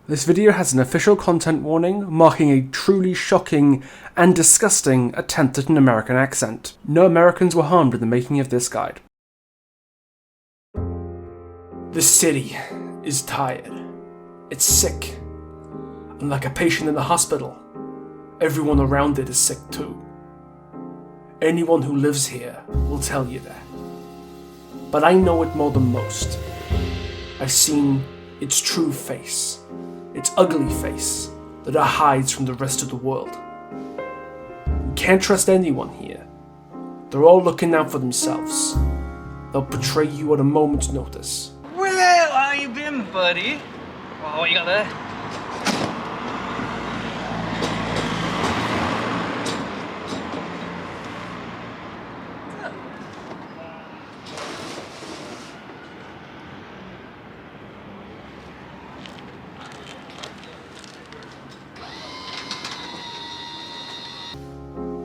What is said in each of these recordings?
This video has an official content warning marking a truly shocking and disgusting attempt at an American accent. No Americans were harmed in the making of this guide. The city is tired. It's sick. And like a patient in the hospital, everyone around it is sick too. Anyone who lives here will tell you that. But I know it more than most. I've seen its true face. Its ugly face that it hides from the rest of the world. You can't trust anyone here. They're all looking out for themselves. They'll betray you at a moment's notice. Where the hell have you been, buddy? Oh, what you got there?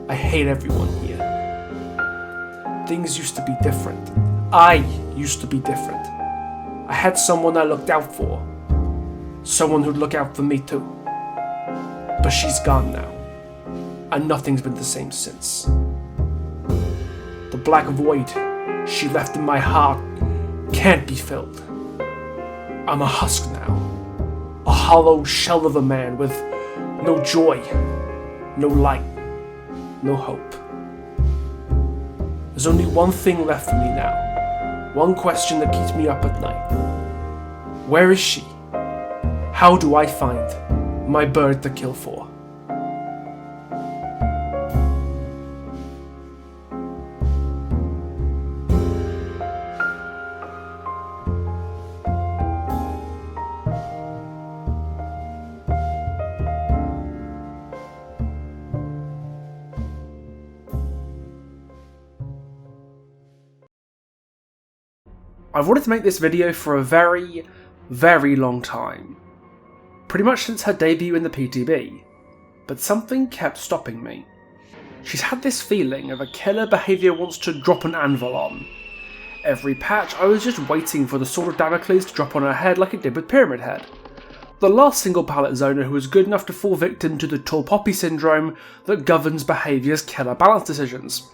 I hate everyone here. Things used to be different. I used to be different. I had someone I looked out for. Someone who'd look out for me too. But she's gone now. And nothing's been the same since. The black void she left in my heart can't be filled. I'm a husk now. A hollow shell of a man with no joy, no light. No hope. There's only one thing left for me now. One question that keeps me up at night. Where is she? How do I find my bird to kill for? I've wanted to make this video for a very, very long time. Pretty much since her debut in the PTB. But something kept stopping me. She's had this feeling of a killer behaviour wants to drop an anvil on. Every patch I was just waiting for the sword of Damocles to drop on her head like it did with Pyramid Head. The last single palette zoner who was good enough to fall victim to the tall poppy syndrome that governs behaviour's killer balance decisions.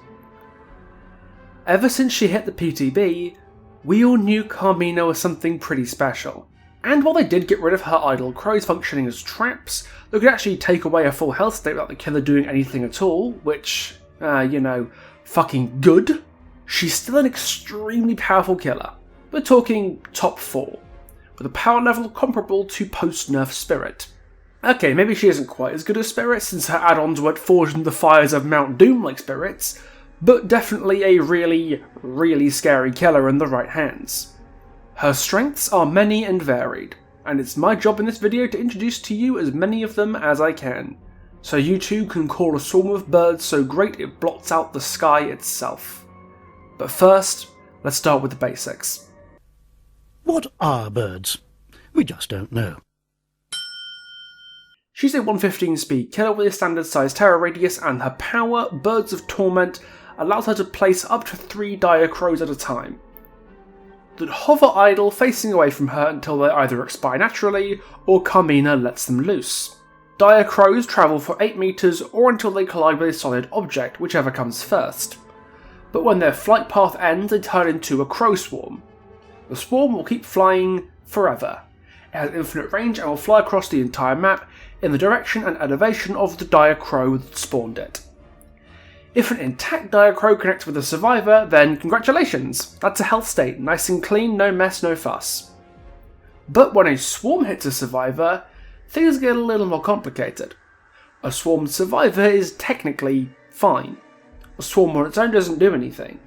Ever since she hit the PTB, we all knew Carmina was something pretty special. And while they did get rid of her idle crows functioning as traps that could actually take away a full health state without the killer doing anything at all, which, fucking good, she's still an extremely powerful killer. We're talking top 4, with a power level comparable to post-nerf Spirit. Okay, maybe she isn't quite as good as Spirit since her add-ons weren't forged in the fires of Mount Doom like Spirit's, but definitely a really, really scary killer in the right hands. Her strengths are many and varied, and it's my job in this video to introduce to you as many of them as I can, so you too can call a swarm of birds so great it blots out the sky itself. But first, let's start with the basics. What are birds? We just don't know. She's a 115 speed killer with a standard size terror radius, and her power, Birds of Torment, allows her to place up to 3 dire crows at a time, that hover idle facing away from her until they either expire naturally or Carmina lets them loose. Dire crows travel for 8 meters or until they collide with a solid object, whichever comes first. But when their flight path ends, they turn into a crow swarm. The swarm will keep flying forever. It has infinite range and will fly across the entire map in the direction and elevation of the dire crow that spawned it. If an intact dire crow connects with a survivor, then congratulations, that's a health state, nice and clean, no mess, no fuss. But when a swarm hits a survivor, things get a little more complicated. A swarmed survivor is technically fine. A swarm on its own doesn't do anything,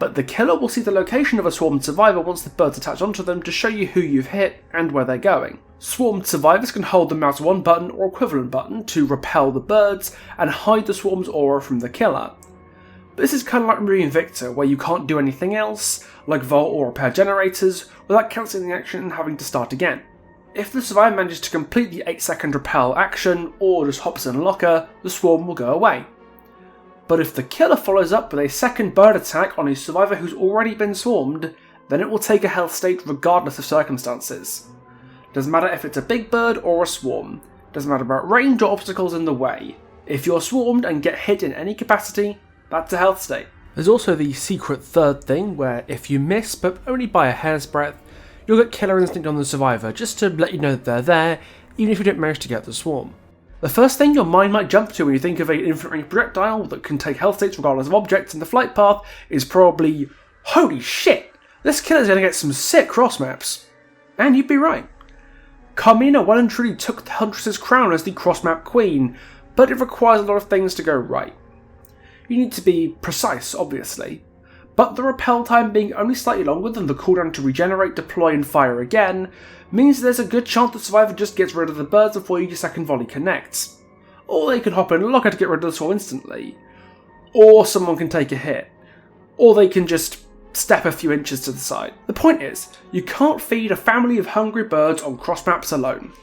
but the killer will see the location of a swarmed survivor once the birds attach onto them to show you who you've hit and where they're going. Swarmed survivors can hold the mouse 1 button or equivalent button to repel the birds and hide the swarm's aura from the killer. This is kind of like removing Victor, where you can't do anything else, like vault or repair generators, without cancelling the action and having to start again. If the survivor manages to complete the 8-second repel action, or just hops in a locker, the swarm will go away. But if the killer follows up with a second bird attack on a survivor who's already been swarmed, then it will take a health state regardless of circumstances. Doesn't matter if it's a big bird or a swarm. Doesn't matter about range or obstacles in the way. If you're swarmed and get hit in any capacity, that's a health state. There's also the secret third thing, where if you miss, but only by a hair's breadth, you'll get Killer Instinct on the survivor, just to let you know that they're there, even if you don't manage to get the swarm. The first thing your mind might jump to when you think of an infinite range projectile that can take health states regardless of objects in the flight path is probably, holy shit, this killer's gonna get some sick cross maps. And you'd be right. Carmina well and truly took the Huntress's crown as the cross map queen, but it requires a lot of things to go right. You need to be precise, obviously, but the repel time being only slightly longer than the cooldown to regenerate, deploy and fire again means there's a good chance the survivor just gets rid of the birds before your second volley connects. Or they can hop in and lock her to get rid of the swarm instantly. Or someone can take a hit. Or they can just step a few inches to the side. The point is, you can't feed a family of hungry birds on cross maps alone.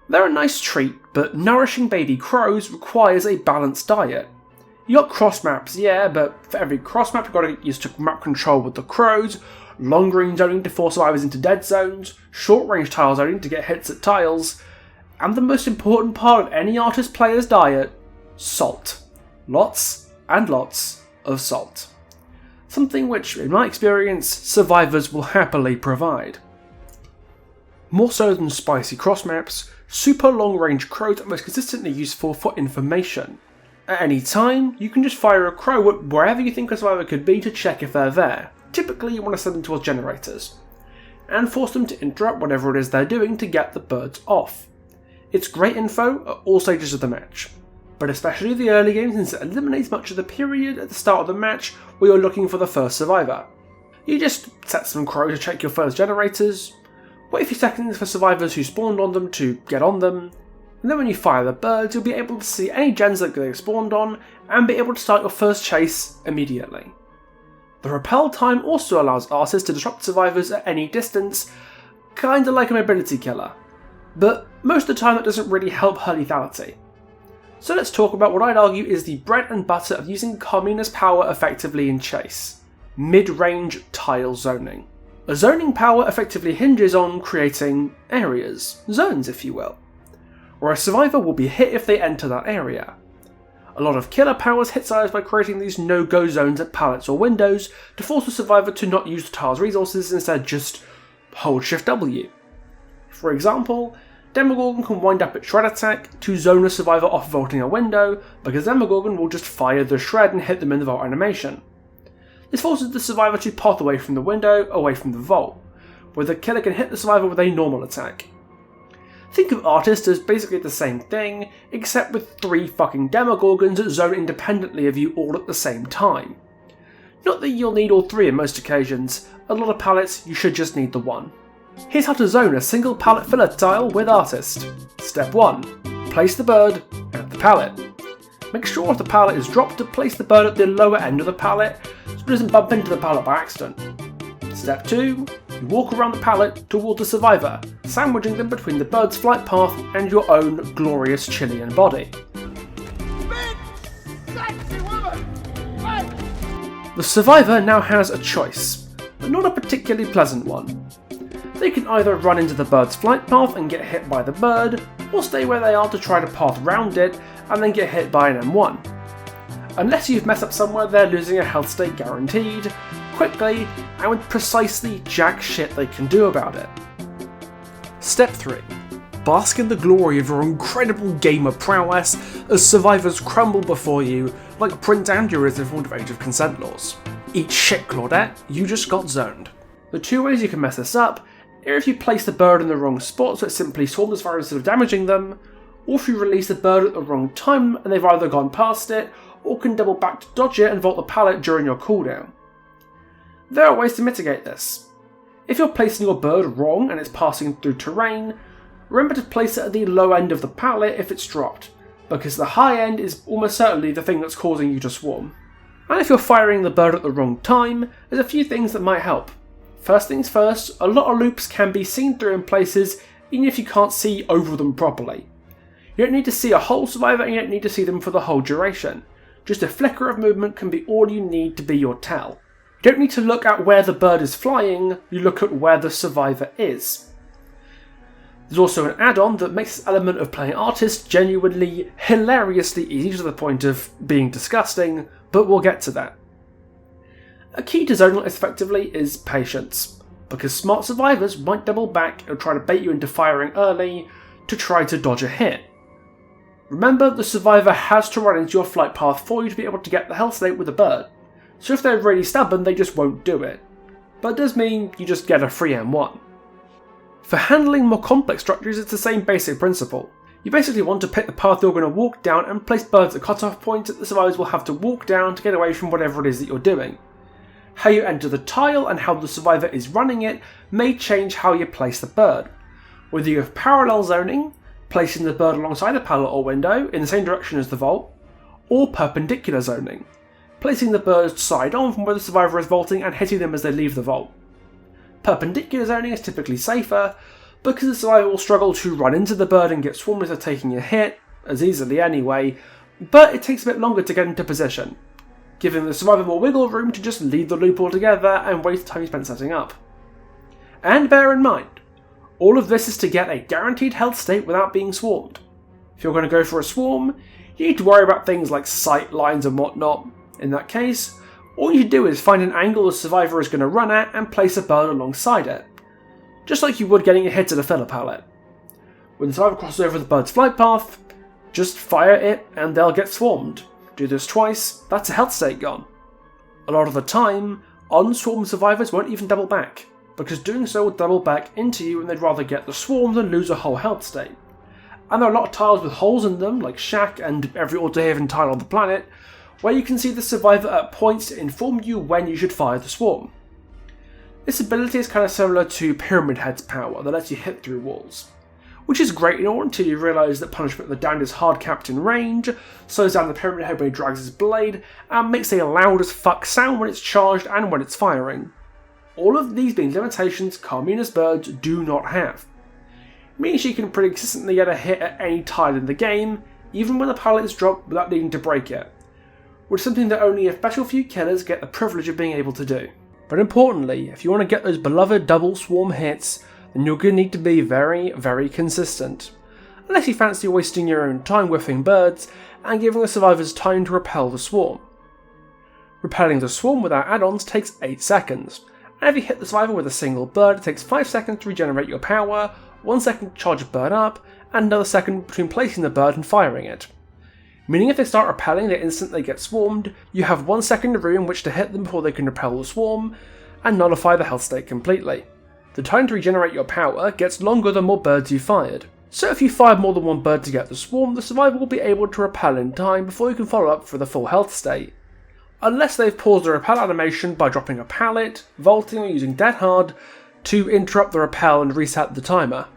They're a nice treat, but nourishing baby crows requires a balanced diet. You got cross maps, yeah, but for every cross map you've got to get used to map control with the crows, long range zoning to force survivors into dead zones, short range tile zoning to get hits at tiles, and the most important part of any artist player's diet, salt. Lots and lots of salt. Something which, in my experience, survivors will happily provide. More so than spicy cross maps, super long range crows are most consistently useful for information. At any time, you can just fire a crow at wherever you think a survivor could be to check if they're there. Typically you want to send them towards generators, and force them to interrupt whatever it is they're doing to get the birds off. It's great info at all stages of the match, but especially the early game since it eliminates much of the period at the start of the match where you're looking for the first survivor. You just set some crows to check your first generators, wait a few seconds for survivors who spawned on them to get on them, and then when you fire the birds you'll be able to see any gens that they spawned on and be able to start your first chase immediately. The repel time also allows artists to disrupt survivors at any distance, kinda like a mobility killer, but most of the time that doesn't really help her lethality. So let's talk about what I'd argue is the bread and butter of using Carmina's power effectively in chase: mid-range tile zoning. A zoning power effectively hinges on creating areas, zones if you will, where a survivor will be hit if they enter that area. A lot of killer powers hit survivors by creating these no-go zones at pallets or windows to force the survivor to not use the tile's resources, instead just hold Shift W. For example, Demogorgon can wind up at Shred Attack to zone a survivor off vaulting a window, because Demogorgon will just fire the shred and hit them in the vault animation. This forces the survivor to path away from the window, away from the vault, where the killer can hit the survivor with a normal attack. Think of Artist as basically the same thing, except with 3 fucking Demogorgons that zone independently of you all at the same time. Not that you'll need all 3 in most occasions, a lot of pallets you should just need the 1. Here's how to zone a single pallet filler tile with Artist. Step 1. Place the bird at the pallet. Make sure if the pallet is dropped to place the bird at the lower end of the pallet so it doesn't bump into the pallet by accident. Step 2. You walk around the pallet towards the survivor, sandwiching them between the bird's flight path and your own glorious Chilean body. The survivor now has a choice, but not a particularly pleasant one. They can either run into the bird's flight path and get hit by the bird, or stay where they are to try to path around it and then get hit by an M1. Unless you've messed up somewhere, they're losing a health state guaranteed, quickly and with precisely jack shit they can do about it. Step 3. Bask in the glory of your incredible gamer prowess as survivors crumble before you like print aneurysm of Age of Consent laws. Eat shit, Claudette, you just got zoned. The 2 ways you can mess this up are if you place the bird in the wrong spot so it simply swarms the survivors instead of damaging them, or if you release the bird at the wrong time and they've either gone past it, or can double back to dodge it and vault the pallet during your cooldown. There are ways to mitigate this. If you're placing your bird wrong and it's passing through terrain, remember to place it at the low end of the pallet if it's dropped, because the high end is almost certainly the thing that's causing you to swarm. And if you're firing the bird at the wrong time, there's a few things that might help. First things first, a lot of loops can be seen through in places even if you can't see over them properly. You don't need to see a whole survivor and you don't need to see them for the whole duration. Just a flicker of movement can be all you need to be your tell. You don't need to look at where the bird is flying, you look at where the survivor is. There's also an add-on that makes this element of playing artist genuinely, hilariously easy to the point of being disgusting, but we'll get to that. A key to zoning this effectively is patience, because smart survivors might double back and try to bait you into firing early to try to dodge a hit. Remember, the survivor has to run into your flight path for you to be able to get the health state with a bird, so if they're really stubborn they just won't do it, but it does mean you just get a free M1. For handling more complex structures it's the same basic principle. You basically want to pick the path you're going to walk down and place birds at cut-off points that the survivors will have to walk down to get away from whatever it is that you're doing. How you enter the tile and how the survivor is running it may change how you place the bird. Whether you have parallel zoning, placing the bird alongside a pallet or window in the same direction as the vault, or perpendicular zoning, placing the bird side on from where the survivor is vaulting and hitting them as they leave the vault. Perpendicular zoning is typically safer because the survivor will struggle to run into the bird and get swarmed as they're taking a hit, as easily anyway, but it takes a bit longer to get into position, giving the survivor more wiggle room to just leave the loop altogether and waste time spent setting up. And bear in mind, all of this is to get a guaranteed health state without being swarmed. If you're going to go for a swarm, you need to worry about things like sight lines and whatnot. In that case, all you do is find an angle the survivor is going to run at and place a bird alongside it, just like you would getting a hit at a filler pallet. When the survivor crosses over the bird's flight path, just fire it and they'll get swarmed. Do this twice, that's a health state gone. A lot of the time, unswarmed survivors won't even double back, because doing so will double back into you and they'd rather get the swarm than lose a whole health state. And there are a lot of tiles with holes in them, like Shack and every Autohaven tile on the planet, where you can see the survivor at points to inform you when you should fire the swarm. This ability is kind of similar to Pyramid Head's power that lets you hit through walls, which is great in all until you realise that Punishment the Damned is hard capped in range, slows down the Pyramid Head when he drags his blade, and makes a loud as fuck sound when it's charged and when it's firing. All of these being limitations Carmina's birds do not have, meaning she can pretty consistently get a hit at any tile in the game, even when the pallet is dropped without needing to break it, which is something that only a special few killers get the privilege of being able to do. But importantly, if you want to get those beloved double swarm hits, then you're going to need to be very, very consistent. Unless you fancy wasting your own time whiffing birds and giving the survivors time to repel the swarm. Repelling the swarm without add-ons takes 8 seconds, and if you hit the survivor with a single bird it takes 5 seconds to regenerate your power, 1 second to charge a bird up, and another second between placing the bird and firing it. Meaning if they start repelling they instantly get swarmed, you have 1 second in which to hit them before they can repel the swarm, and nullify the health state completely. The time to regenerate your power gets longer the more birds you fired, so if you fire more than one bird to get the swarm, the survivor will be able to repel in time before you can follow up for the full health state. Unless they've paused the repel animation by dropping a pallet, vaulting or using dead hard to interrupt the repel and reset the timer.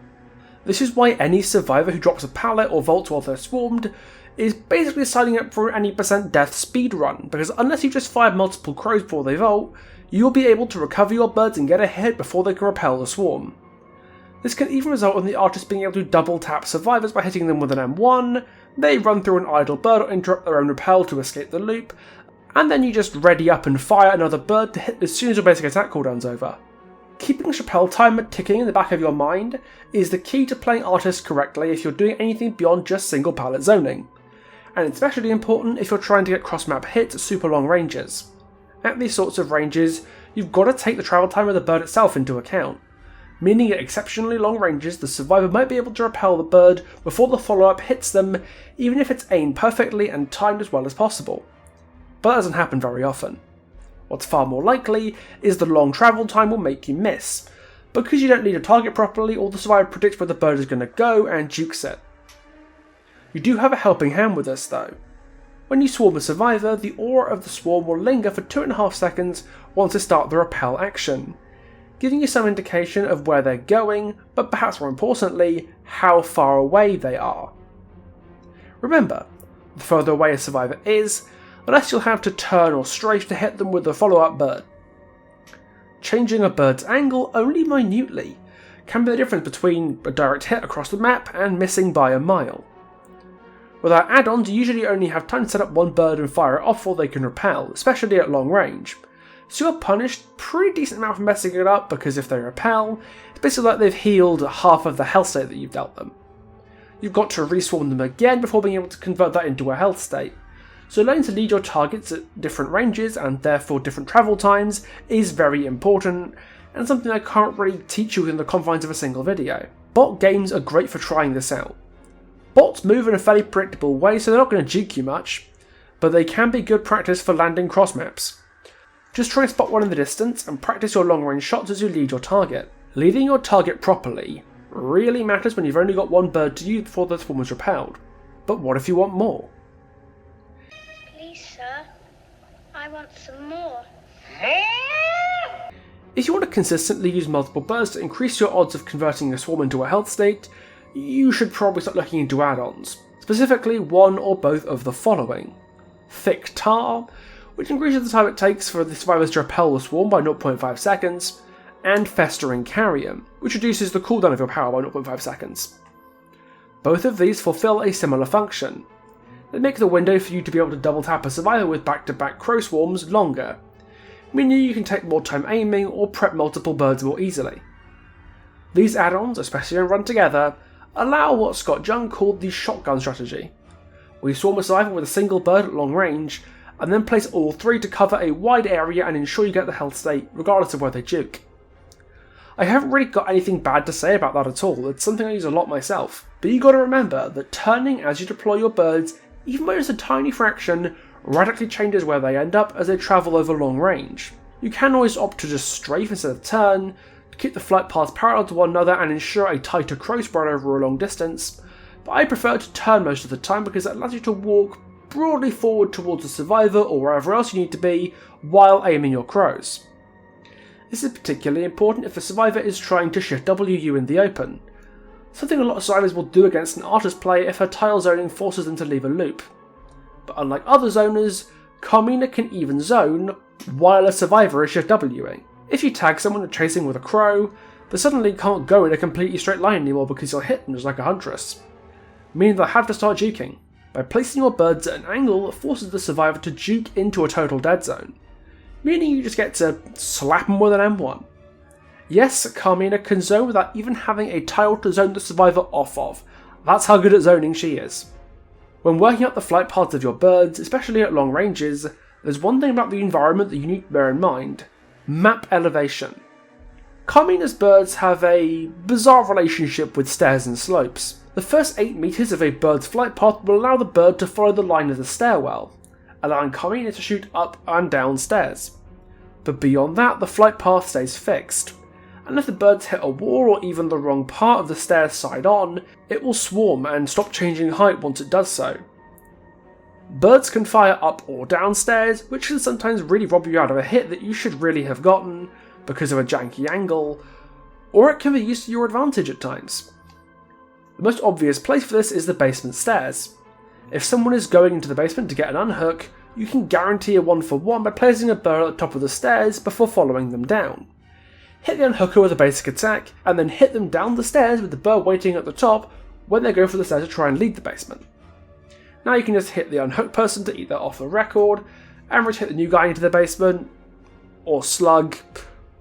This is why any survivor who drops a pallet or vaults while they're swarmed is basically signing up for any % death speedrun, because unless you've just fired multiple crows before they vault, you'll be able to recover your birds and get a hit before they can repel the swarm. This can even result in the artist being able to double tap survivors by hitting them with an M1, they run through an idle bird or interrupt their own repel to escape the loop, and then you just ready up and fire another bird to hit as soon as your basic attack cooldown's over. Keeping the repel timer ticking in the back of your mind is the key to playing artist correctly if you're doing anything beyond just single pallet zoning, and it's especially important if you're trying to get cross-map hits at super long ranges. At these sorts of ranges, you've got to take the travel time of the bird itself into account, meaning at exceptionally long ranges the survivor might be able to repel the bird before the follow-up hits them, even if it's aimed perfectly and timed as well as possible. But that doesn't happen very often. What's far more likely is the long travel time will make you miss, because you don't need to target properly or the survivor predicts where the bird is going to go and jukes it. You do have a helping hand with this though. When you swarm a survivor, the aura of the swarm will linger for 2.5 seconds once they start the repel action, giving you some indication of where they're going, but perhaps more importantly, how far away they are. Remember, the further away a survivor is, the less you'll have to turn or strafe to hit them with a follow-up bird. Changing a bird's angle only minutely can be the difference between a direct hit across the map and missing by a mile. Without add-ons, you usually only have time to set up one bird and fire it off before they can repel, especially at long range. so you're punished pretty decent amount for messing it up, because if they repel, it's basically like they've healed half of the health state that you've dealt them. You've got to reswarm them again before being able to convert that into a health state. So learning to lead your targets at different ranges and therefore different travel times is very important, and something I can't really teach you within the confines of a single video. Bot games are great for trying this out. Bots move in a fairly predictable way, so they're not going to juke you much, but they can be good practice for landing cross maps. Just try and spot one in the distance and practice your long range shots as you lead your target. Leading your target properly really matters when you've only got one bird to use before the swarm is repelled. But what if you want more? Please, sir, I want some more. If you want to consistently use multiple birds to increase your odds of converting a swarm into a health state, you should probably start looking into add-ons, specifically one or both of the following. Thick Tar, which increases the time it takes for the survivors to repel the swarm by 0.5 seconds, and Festering Carrion, which reduces the cooldown of your power by 0.5 seconds. Both of these fulfill a similar function. They make the window for you to be able to double tap a survivor with back-to-back crow swarms longer, meaning you can take more time aiming or prep multiple birds more easily. These add-ons, especially when run together, allow what Scott Jung called the shotgun strategy, where you swarm a survivor with a single bird at long range, and then place all three to cover a wide area and ensure you get the health state, regardless of where they juke. I haven't really got anything bad to say about that at all, it's something I use a lot myself, but you gotta remember that turning as you deploy your birds, even by just a tiny fraction, radically changes where they end up as they travel over long range. You can always opt to just strafe instead of turn, keep the flight paths parallel to one another and ensure a tighter crow spread over a long distance, but I prefer to turn most of the time because it allows you to walk broadly forward towards the survivor or wherever else you need to be while aiming your crows. This is particularly important if the survivor is trying to shift W you in the open, something a lot of survivors will do against an artist player if her tile zoning forces them to leave a loop. But unlike other zoners, Carmina can even zone while a survivor is shift Wing. If you tag someone you're chasing with a crow, they suddenly can't go in a completely straight line anymore because you'll hit them just like a huntress, meaning they'll have to start juking, by placing your birds at an angle that forces the survivor to juke into a total dead zone, meaning you just get to slap them with an M1. Yes, Carmina can zone without even having a tile to zone the survivor off of, that's how good at zoning she is. When working out the flight paths of your birds, especially at long ranges, there's one thing about the environment that you need to bear in mind: map elevation. Carmina's birds have a bizarre relationship with stairs and slopes. The first 8 meters of a bird's flight path will allow the bird to follow the line of the stairwell, allowing Carmina to shoot up and down stairs. But beyond that, the flight path stays fixed, and if the birds hit a wall or even the wrong part of the stairs side on, it will swarm and stop changing height once it does so. Birds can fire up or down stairs, which can sometimes really rob you out of a hit that you should really have gotten because of a janky angle, or it can be used to your advantage at times. The most obvious place for this is the basement stairs. If someone is going into the basement to get an unhook, you can guarantee a 1-for-1 by placing a bird at the top of the stairs before following them down. Hit the unhooker with a basic attack, and then hit them down the stairs with the bird waiting at the top when they go for the stairs to try and lead the basement. Now you can just hit the unhooked person to eat that off the record, and rotate the new guy into the basement, or slug,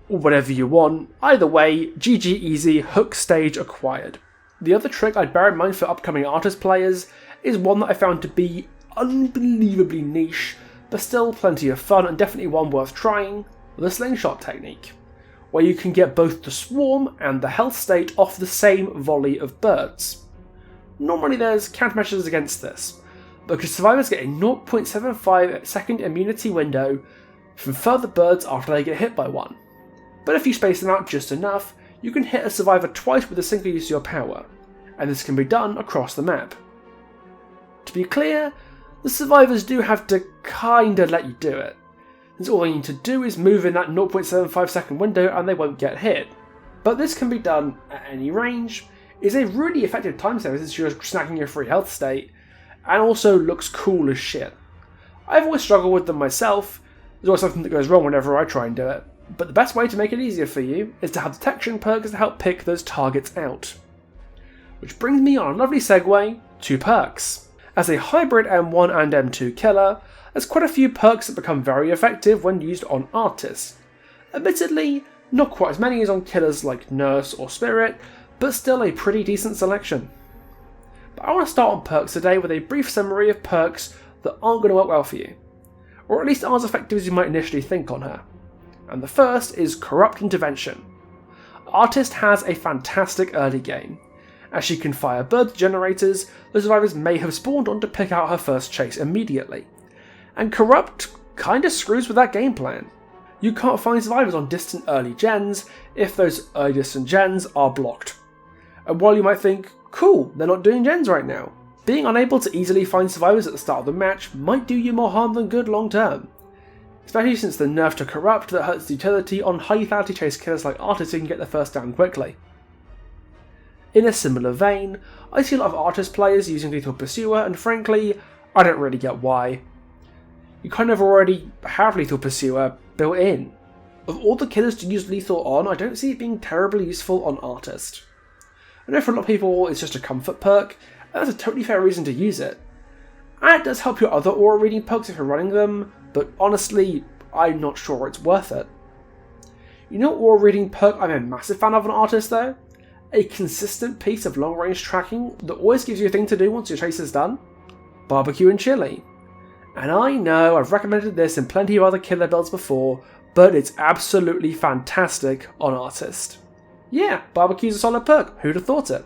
or whatever you want. Either way, GG easy, hook stage acquired. The other trick I'd bear in mind for upcoming artist players is one that I found to be unbelievably niche, but still plenty of fun and definitely one worth trying: the slingshot technique, where you can get both the swarm and the health state off the same volley of birds. Normally there's countermeasures against this, because survivors get a 0.75 second immunity window from further birds after they get hit by one. But if you space them out just enough, you can hit a survivor twice with a single use of your power, and this can be done across the map. To be clear, the survivors do have to kinda let you do it, since all they need to do is move in that 0.75 second window and they won't get hit. But this can be done at any range, is a really effective time saver since you're snacking your free health state, and also looks cool as shit. I've always struggled with them myself, there's always something that goes wrong whenever I try and do it, but the best way to make it easier for you is to have detection perks to help pick those targets out. Which brings me on a lovely segue to perks. As a hybrid M1 and M2 killer, There's quite a few perks that become very effective when used on artists. Admittedly, not quite as many as on killers like Nurse or Spirit, but still a pretty decent selection. But I want to start on perks today with a brief summary of perks that aren't going to work well for you, or at least aren't as effective as you might initially think on her. And the first is Corrupt Intervention. Artist has a fantastic early game, as she can fire bird generators the survivors may have spawned on to pick out her first chase immediately. And Corrupt kinda screws with that game plan. You can't find survivors on distant early gens if those early distant gens are blocked. And while you might think, cool, they're not doing gens right now, being unable to easily find survivors at the start of the match might do you more harm than good long term. Especially since the nerf to Corrupt that hurts the utility on high lethality chase killers like Artists who can get their first down quickly. In a similar vein, I see a lot of Artist players using Lethal Pursuer, and frankly, I don't really get why. You kind of already have Lethal Pursuer built in. Of all the killers to use Lethal on, I don't see it being terribly useful on Artist. I know for a lot of people it's just a comfort perk, and that's a totally fair reason to use it. And it does help your other aura reading perks if you're running them, but honestly, I'm not sure it's worth it. You know what aura reading perk I'm a massive fan of on Artist though? A consistent piece of long range tracking that always gives you a thing to do once your chase is done? Barbecue and chili. And I know I've recommended this in plenty of other killer builds before, but it's absolutely fantastic on Artist. Yeah, barbecue's a solid perk, who'd have thought it?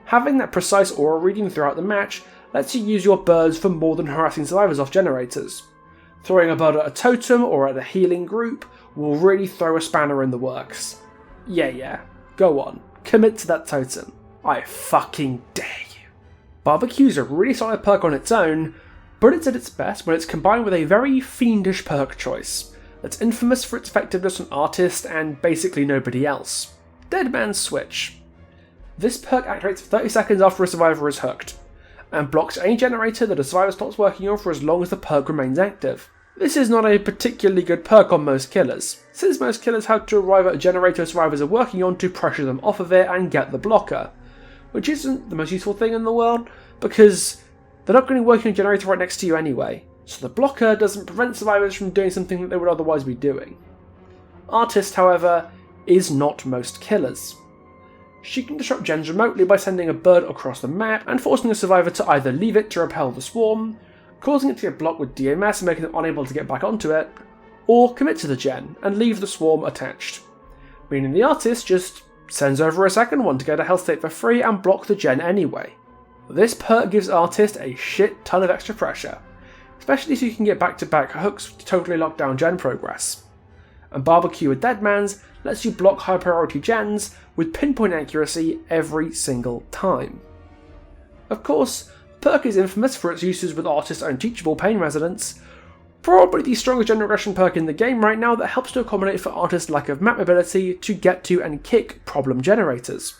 Having that precise aura reading throughout the match lets you use your birds for more than harassing survivors off generators. Throwing a bird at a totem or at a healing group will really throw a spanner in the works. Yeah, go on, commit to that totem. I fucking dare you. Barbecue's a really solid perk on its own, but it's at its best when it's combined with a very fiendish perk choice that's infamous for its effectiveness on Artist and basically nobody else. Dead Man's Switch. This perk activates for 30 seconds after a survivor is hooked, and blocks any generator that a survivor stops working on for as long as the perk remains active. This is not a particularly good perk on most killers, since most killers have to arrive at a generator survivors are working on to pressure them off of it and get the blocker, which isn't the most useful thing in the world, because they're not going to be working on a generator right next to you anyway, so the blocker doesn't prevent survivors from doing something that they would otherwise be doing. Artist, however, is not most killers. She can disrupt gens remotely by sending a bird across the map and forcing the survivor to either leave it to repel the swarm, causing it to get blocked with DMS and making them unable to get back onto it, or commit to the gen and leave the swarm attached, meaning the Artist just sends over a second one to get a health state for free and block the gen anyway. This perk gives Artist a shit ton of extra pressure, especially if you can get back-to-back hooks to totally lock down gen progress. And Barbecue with Deadman's lets you block high priority gens with pinpoint accuracy every single time. Of course, perk is infamous for its uses with Artist's unteachable pain residents, probably the strongest gen regression perk in the game right now that helps to accommodate for Artist's lack of map ability to get to and kick problem generators.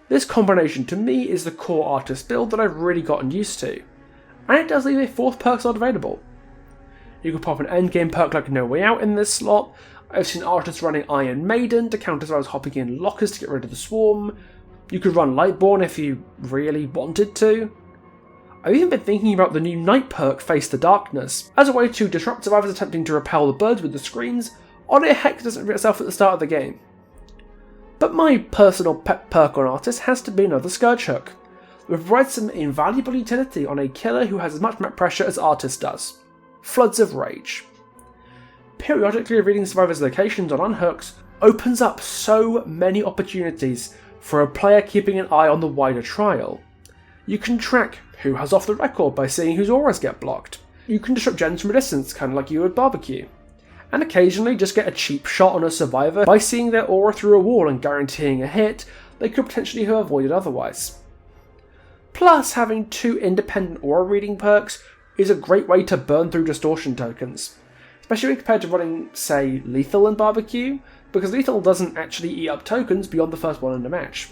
This combination to me is the core Artist build that I've really gotten used to, and it does leave a fourth perk slot available. You can pop an endgame perk like No Way Out in this slot. I've seen Artists running Iron Maiden to counter survivors hopping in lockers to get rid of the swarm. You could run Lightborn if you really wanted to. I've even been thinking about the new Night perk Face the Darkness, as a way to disrupt survivors attempting to repel the birds with the screens, on a heck doesn't reveal itself at the start of the game. But my personal pet perk on Artist has to be another Scourge Hook, that provides some invaluable utility on a killer who has as much map pressure as Artist does. Floods of Rage. Periodically reading survivors' locations on unhooks opens up so many opportunities for a player keeping an eye on the wider trial. You can track who has off the record by seeing whose auras get blocked. You can disrupt gens from a distance, kind of like you would Barbecue. And occasionally just get a cheap shot on a survivor by seeing their aura through a wall and guaranteeing a hit they could potentially have avoided otherwise. Plus, having two independent aura reading perks is a great way to burn through distortion tokens, especially when compared to running, say, Lethal and Barbecue, because Lethal doesn't actually eat up tokens beyond the first one in the match.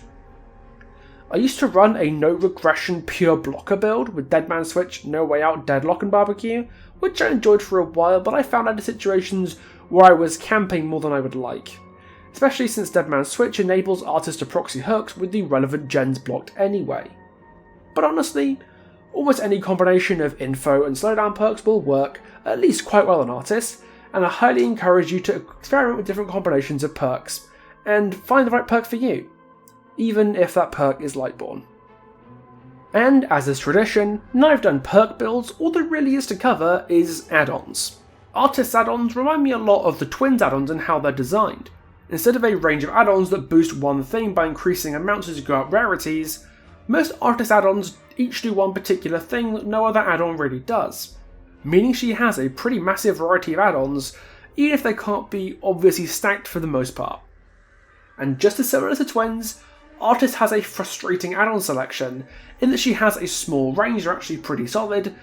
I used to run a no regression pure blocker build with Deadman's Switch, No Way Out, Deadlock and Barbecue, which I enjoyed for a while, but I found out in situations where I was camping more than I would like, especially since Deadman's Switch enables Artists to proxy hooks with the relevant gens blocked anyway. But honestly, Almost any combination of info and slowdown perks will work at least quite well on Artist, and I highly encourage you to experiment with different combinations of perks and find the right perk for you, even if that perk is Lightborn. And as is tradition, now I've done perk builds, all there really is to cover is add-ons. Artist add-ons remind me a lot of the Twins add-ons and how they're designed. Instead of a range of add-ons that boost one thing by increasing amounts as you go up rarities, most Artist add-ons each do one particular thing that no other add-on really does, meaning she has a pretty massive variety of add-ons, even if they can't be obviously stacked for the most part. And just as similar to Twins, Artist has a frustrating add-on selection, in that she has a small range that are actually pretty solid,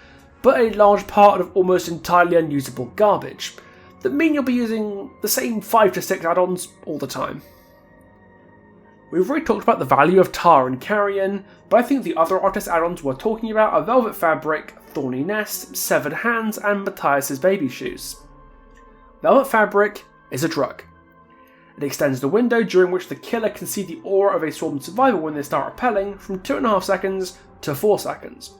but a large part of almost entirely unusable garbage, that mean you'll be using the same 5 to 6 add-ons all the time. We've already talked about the value of Tar and Carrion, but I think the other Artist add-ons we're talking about are Velvet Fabric, Thorny Nest, Severed Hands, and Matthias's Baby Shoes. Velvet Fabric is a drug. It extends the window during which the killer can see the aura of a swarmed survivor when they start repelling from 2.5 seconds to 4 seconds,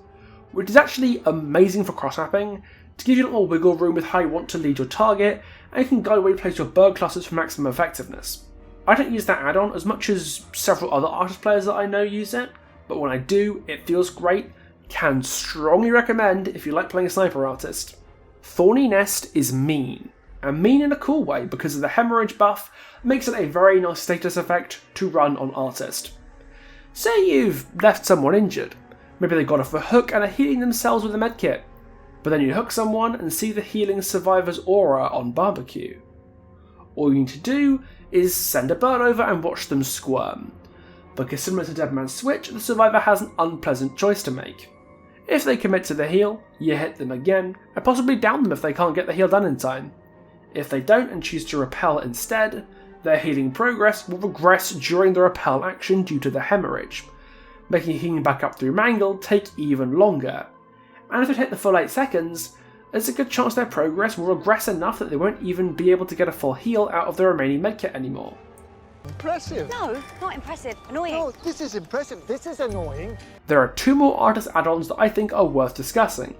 which is actually amazing for cross-mapping, to give you a little wiggle room with how you want to lead your target, and you can guide where you place your bird clusters for maximum effectiveness. I don't use that add-on as much as several other Artist players that I know use it, but when I do, it feels great. Can strongly recommend if you like playing a sniper artist. Thorny Nest is mean, and mean in a cool way because of the hemorrhage buff makes it a very nice status effect to run on artist. Say you've left someone injured, maybe they got off a hook and are healing themselves with a medkit, but then you hook someone and see the healing survivor's aura on barbecue. All you need to do is send a bird over and watch them squirm, because similar to Dead Man's Switch, the survivor has an unpleasant choice to make. If they commit to the heal, you hit them again, and possibly down them if they can't get the heal done in time. If they don't and choose to repel instead, their healing progress will regress during the repel action due to the hemorrhage, making healing back up through Mangle take even longer. And if it hit the full 8 seconds, there's a good chance their progress will regress enough that they won't even be able to get a full heal out of their remaining medkit anymore. Impressive. No, not impressive. Annoying. No, this is impressive. This is annoying. There are 2 more Artist add-ons that I think are worth discussing.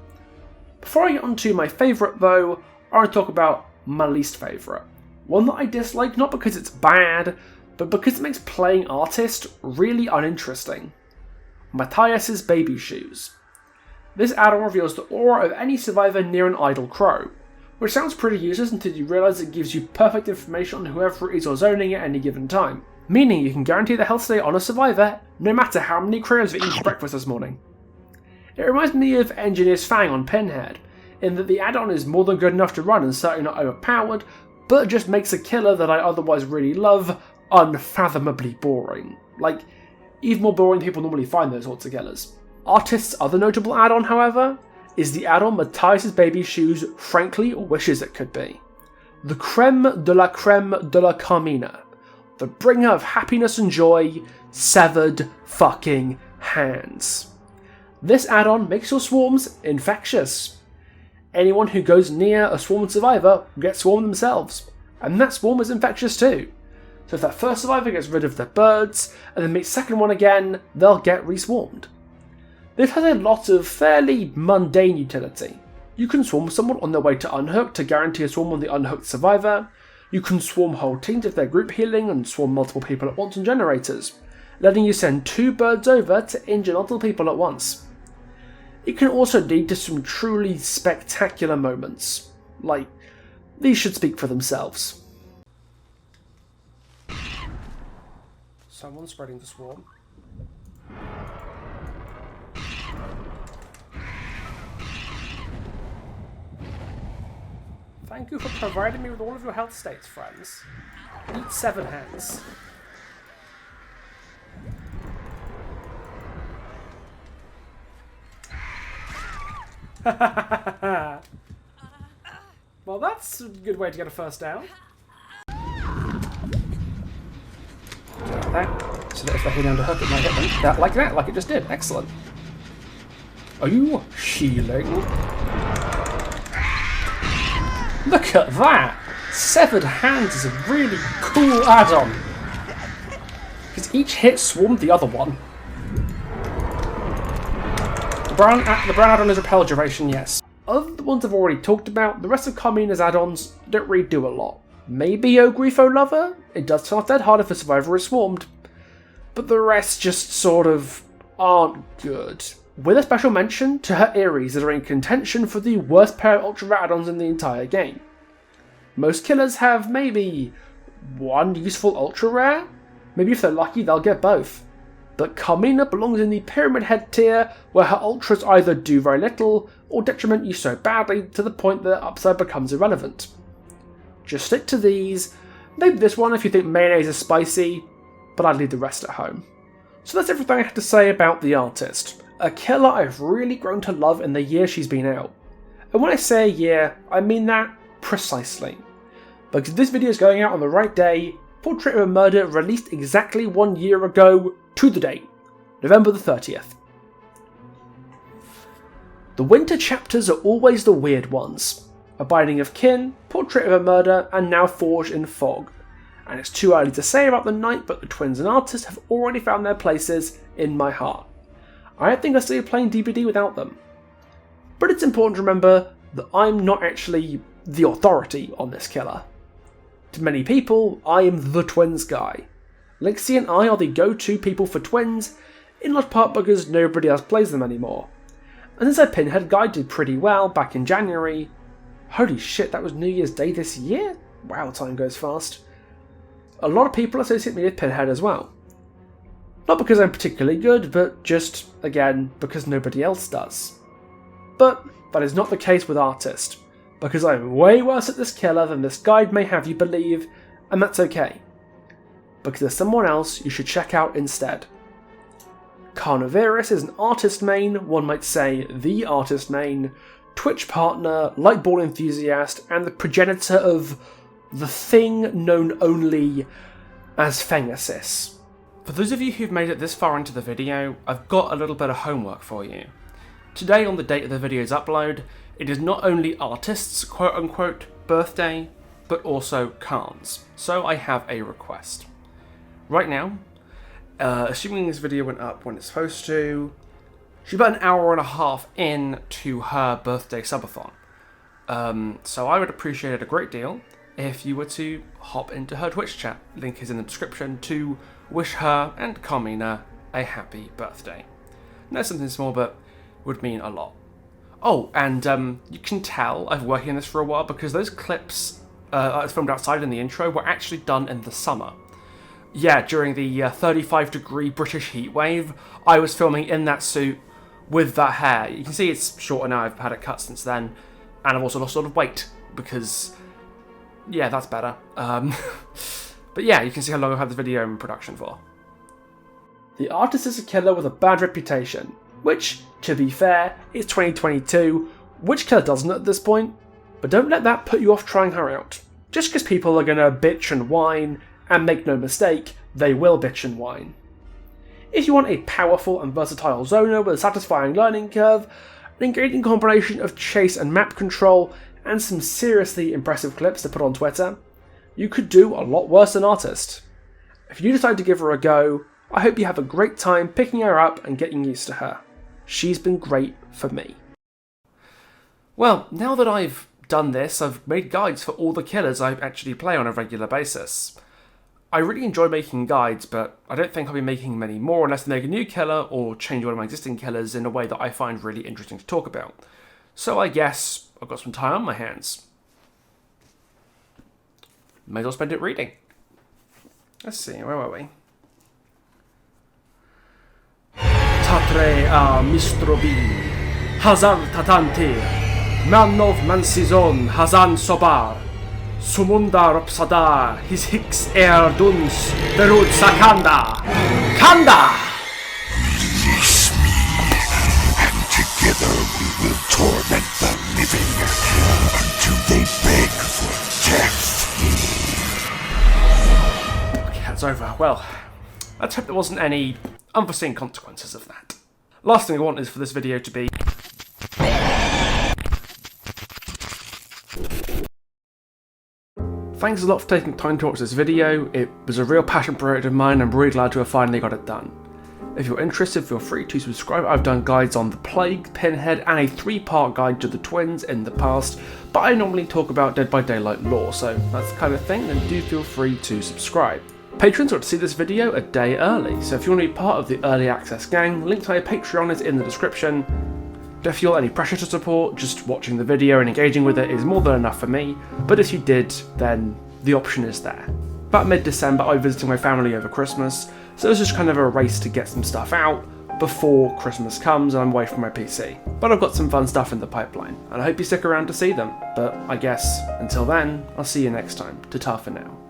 Before I get onto my favourite though, I want to talk about my least favourite. One that I dislike not because it's bad, but because it makes playing Artist really uninteresting. Matthias's Baby Shoes. This add-on reveals the aura of any survivor near an idle crow, which sounds pretty useless until you realise it gives you perfect information on whoever it is you're zoning at any given time, meaning you can guarantee the health state on a survivor no matter how many crows have eaten for breakfast this morning. It reminds me of Engineer's Fang on Pinhead, in that the add-on is more than good enough to run and certainly not overpowered, but just makes a killer that I otherwise really love unfathomably boring. Like, even more boring than people normally find those sorts of killers. Artist's other notable add-on, however, is the add-on Matthias's Baby Shoes frankly wishes it could be. The creme de la Carmina. The bringer of happiness and joy, Severed fucking Hands. This add-on makes your swarms infectious. Anyone who goes near a swarmed survivor will get swarmed themselves, and that swarm is infectious too. So if that first survivor gets rid of their birds, and then meets the second one again, they'll get reswarmed. This has a lot of fairly mundane utility. You can swarm someone on their way to unhook to guarantee a swarm on the unhooked survivor. You can swarm whole teams if they're group healing and swarm multiple people at once on generators, letting you send 2 birds over to injure multiple people at once. It can also lead to some truly spectacular moments. Like, these should speak for themselves. Someone's spreading the swarm. Thank you for providing me with all of your health states, friends. Eat 7 hands. Well, that's a good way to get a first down. Like that, so that if they hit down to hook, it might hit them. That, like it just did. Excellent. Are you healing? Look at that! Severed Hands is a really cool add-on. Because each hit swarmed the other one. The brown add-on is repel duration, yes. Other than the ones I've already talked about, the rest of Carmina's add-ons don't really do a lot. Maybe Ogrifo Lover? It does turn off dead hard if a survivor is swarmed. But the rest just sort of aren't good. With a special mention to her Eries that are in contention for the worst pair of ultra rare add-ons in the entire game. Most killers have maybe one useful ultra rare? Maybe if they're lucky they'll get both. But Carmina belongs in the Pyramid Head tier, where her ultras either do very little, or detriment you so badly to the point that their upside becomes irrelevant. Just stick to these, maybe this one if you think mayonnaise is spicy, but I'd leave the rest at home. So that's everything I have to say about the artist. A killer I've really grown to love in the year she's been out. And when I say a year, I mean that precisely. Because this video is going out on the right day, Portrait of a Murder released exactly 1 year ago to the date, November the 30th. The winter chapters are always the weird ones. A Binding of Kin, Portrait of a Murder, and now Forged in Fog. And it's too early to say about the night, but the twins and artists have already found their places in my heart. I don't think I'll still be playing DBD without them. But it's important to remember that I'm not actually the authority on this killer. To many people, I am the twins guy. Lixie and I are the go-to people for twins, in large part because nobody else plays them anymore. And since our Pinhead guide did pretty well back in January, holy shit, that was New Year's Day this year? Wow, time goes fast. A lot of people associate me with Pinhead as well. Not because I'm particularly good, but just, again, because nobody else does. But that is not the case with Artist, because I'm way worse at this killer than this guide may have you believe, and that's okay. Because there's someone else you should check out instead. Carnivorous is an artist main, one might say the artist main, Twitch partner, lightball enthusiast, and the progenitor of the thing known only as Phengasis. For those of you who've made it this far into the video, I've got a little bit of homework for you. Today, on the date of the video's upload, it is not only Artist's quote-unquote birthday, but also Khan's, so I have a request. Right now, assuming this video went up when it's supposed to, she's about an hour and a half in to her birthday subathon. So I would appreciate it a great deal if you were to hop into her Twitch chat, link is in the description, to wish her and Carmina a happy birthday. And that's something small, but would mean a lot. Oh, and you can tell I've been working on this for a while because those clips I filmed outside in the intro were actually done in the summer. Yeah, during the 35-degree British heat wave, I was filming in that suit with that hair. You can see it's shorter now, I've had it cut since then, and I've also lost a lot of weight because, yeah, that's better. But yeah, you can see how long I've had this video in production for. The artist is a killer with a bad reputation, which, to be fair, is 2022. Which killer doesn't at this point? But don't let that put you off trying her out. Just because people are gonna bitch and whine, and make no mistake, they will bitch and whine. If you want a powerful and versatile zoner with a satisfying learning curve, an engaging combination of chase and map control, and some seriously impressive clips to put on Twitter, you could do a lot worse than Artist. If you decide to give her a go, I hope you have a great time picking her up and getting used to her. She's been great for me. Well, now that I've done this, I've made guides for all the killers I actually play on a regular basis. I really enjoy making guides, but I don't think I'll be making many more unless they make a new killer or change one of my existing killers in a way that I find really interesting to talk about. So I guess I've got some time on my hands. May as well spend it reading. Let's see, where were we? Tatre a Mistrobin, Hazar Tatantir, Manov Mansizon, Hazan Sobar, Sumunda Ropsada, his Hicks Duns, Berud Sakanda, Kanda! Release me, and together we will torment the living until they beg for death. Okay, that's over. Well, let's hope there wasn't any unforeseen consequences of that. Last thing I want is for this video to be thanks a lot for taking time to watch this video. It was a real passion project of mine. I'm really glad to have finally got it done. If you're interested, feel free to subscribe. I've done guides on the Plague, Pinhead, and a 3-part guide to the twins in the past, but I normally talk about Dead by Daylight lore, so that's the kind of thing, then do feel free to subscribe. Patrons got to see this video a day early, so if you want to be part of the early access gang, link to my Patreon is in the description. Don't feel any pressure to support, just watching the video and engaging with it is more than enough for me, but if you did, then the option is there. About mid-December, I was visiting my family over Christmas, so it was just kind of a race to get some stuff out before Christmas comes and I'm away from my PC. But I've got some fun stuff in the pipeline, and I hope you stick around to see them. But I guess, until then, I'll see you next time. Ta-ta for now.